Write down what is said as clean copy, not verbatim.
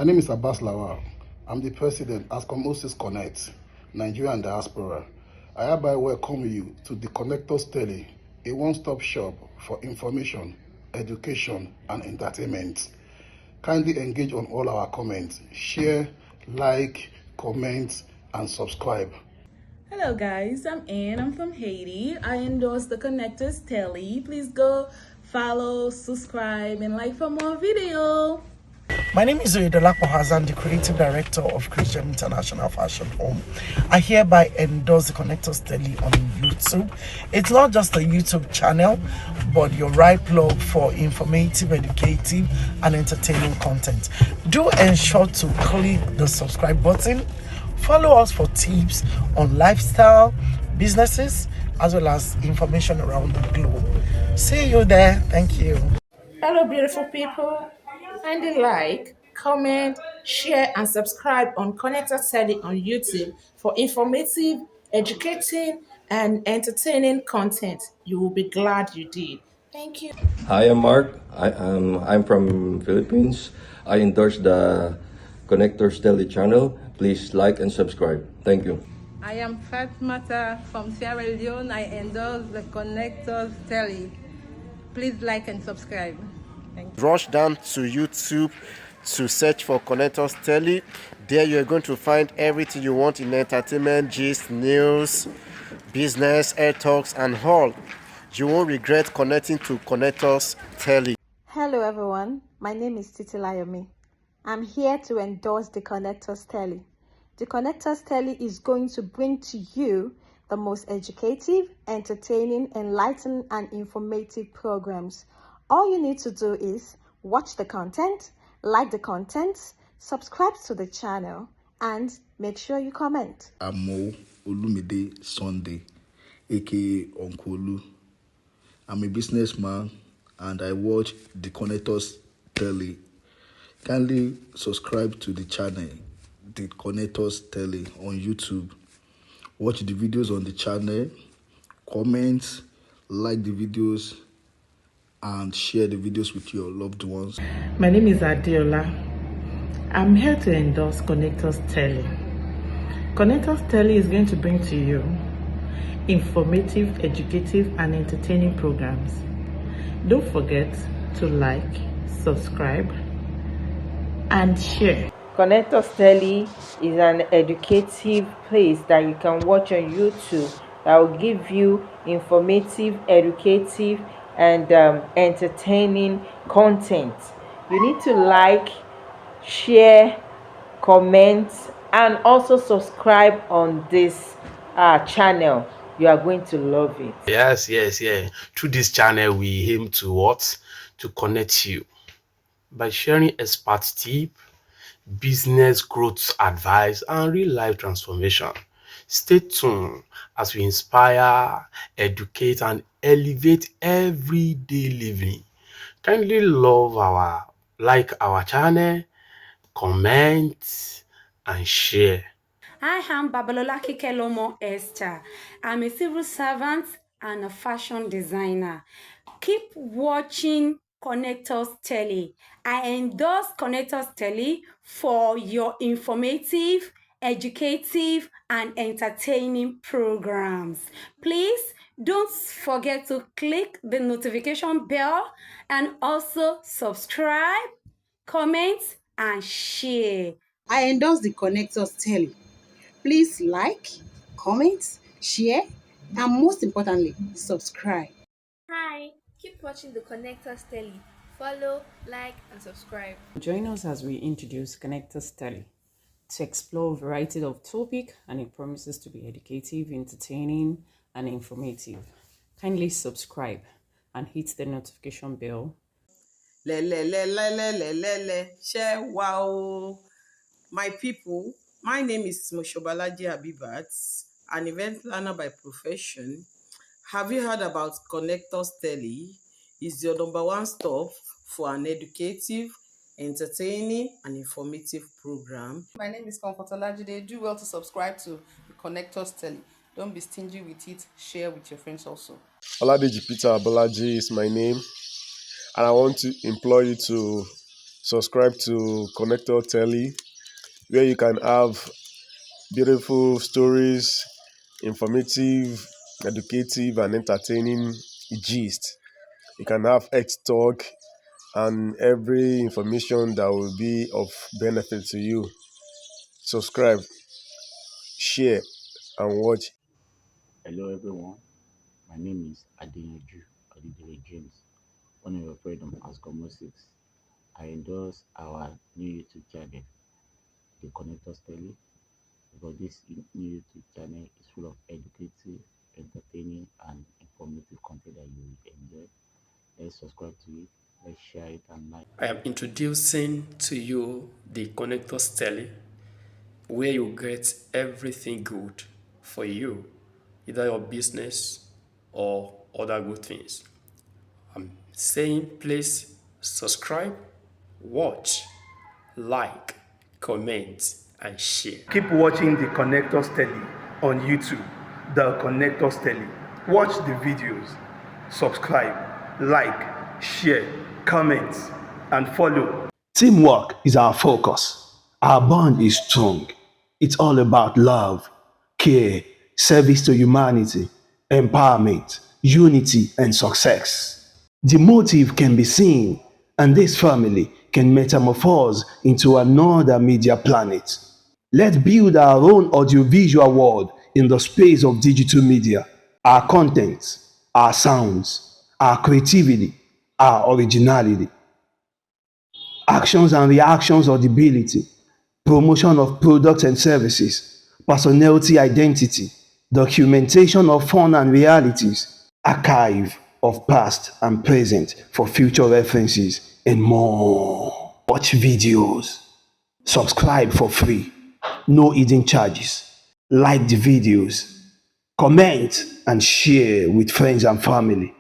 My name is Abbas Lawal. I'm the president at Osmosis Connect, Nigeria and Diaspora. I hereby welcome you to the Connectors Telly, a one-stop shop for information, education, and entertainment. Kindly engage on all our comments, share, like, comment, and subscribe. Hello guys, I'm Ann. I'm from Haiti. I endorse the Connectors Telly. Please go follow, subscribe, and like for more video. My name is Oyedolapo Hazan, the creative director of Christian International Fashion Home. I hereby endorse the Connectors Telly on YouTube. It's not just a YouTube channel, but your right plug for informative, educative, and entertaining content. Do ensure to click the subscribe button. Follow us for tips on lifestyle, businesses, as well as information around the globe. See you there. Thank you. Hello, beautiful people. Kindly like, comment, share, and subscribe on Connector Telly on YouTube for informative, educating, and entertaining content. You will be glad you did. Thank you. Hi, I'm Mark. I'm from Philippines. I endorse the Connectors Telly channel. Please like and subscribe. Thank you. I am Fatmata from Sierra Leone. I endorse the Connectors Telly. Please like and subscribe. Thank you. Rush down to YouTube to search for Connectors Telly. There you're going to find everything you want in entertainment, gist, news, business, air talks, and all. You won't regret connecting to Connectors Telly. Hello everyone, my name is Titi Layomi. I'm here to endorse the Connectors Telly. The Connectors Telly is going to bring to you the most educative, entertaining, enlightening, and informative programs. All you need to do is watch the content, like the content, subscribe to the channel, and make sure you comment. I'm Mo Olumide Sunday, aka Uncle Olu. I'm a businessman and I watch the Connectors Telly. Kindly subscribe to the channel, the Connectors Telly on YouTube. Watch the videos on the channel, comment, like the videos, and share the videos with your loved ones. My name is Adiola. I'm here to endorse Connectors Telly. Connectors Telly is going to bring to you informative, educative, and entertaining programs. Don't forget to like, subscribe, and share. Connectors Telly is an educative place that you can watch on YouTube that will give you informative, educative, and entertaining content. You need to like, share, comment, and also subscribe on this channel. You are going to love it. Yes. Through this channel, we aim to what? To connect you by sharing expert tips, business growth advice, and real life transformation. Stay tuned as we inspire, educate, and elevate everyday living. Kindly like our channel, comment, and share. I am Babalola Kikelomo Esther. I'm a civil servant and a fashion designer. Keep watching Connectors Telly. I endorse Connectors Telly for your informative, educative, and entertaining programs. Please don't forget to click the notification bell and also subscribe, comment, and share. I endorse the Connectors Telly. Please like, comment, share, and most importantly, subscribe. Hi, keep watching the Connectors Telly. Follow, like, and subscribe. Join us as we introduce Connectors Telly to explore a variety of topics, and it promises to be educative, entertaining, and informative. Kindly subscribe and hit the notification bell. Wow. My people, my name is Moshobalaji Abibat, an event planner by profession. Have you heard about Connectors Telly? It's your number one stop for an educative, entertaining, and informative program. My name is Comfortolajide. Do well to subscribe to the Connectors Telly. Don't be stingy with it. Share with your friends also. Oladeji Peter Abolaji is my name, and I want to implore you to Subscribe to Connector Telly, where you can have beautiful stories, informative, educative, and entertaining gist. You can have X talk and every information that will be of benefit to you. Subscribe, share, and watch. Hello everyone, my name is Adeyanju Adidire James, one of your friends on Ascomo6. I endorse our new YouTube channel, The Connectors Telly, because this new YouTube channel is full of educative, entertaining, and informative content that you will enjoy. Let's subscribe to it, let's share it and like. I am introducing to you the Connectors Telly, where you get everything good for you, either your business or other good things. I'm saying please subscribe, watch, like, comment, and share. Keep watching the Connectors Telly on YouTube, the Connectors Telly. Watch the videos, subscribe, like, share, comment, and follow. Teamwork is our focus. Our bond is strong. It's all about love, care, service to humanity, empowerment, unity, and success. The motive can be seen, and this family can metamorphose into another media planet. Let's build our own audiovisual world in the space of digital media. Our content, our sounds, our creativity, our originality, actions and reactions audibility, promotion of products and services, personality identity, documentation of fun and realities, archive of past and present for future references, and more. Watch videos, subscribe for free, no hidden charges, like the videos, comment and share with friends and family.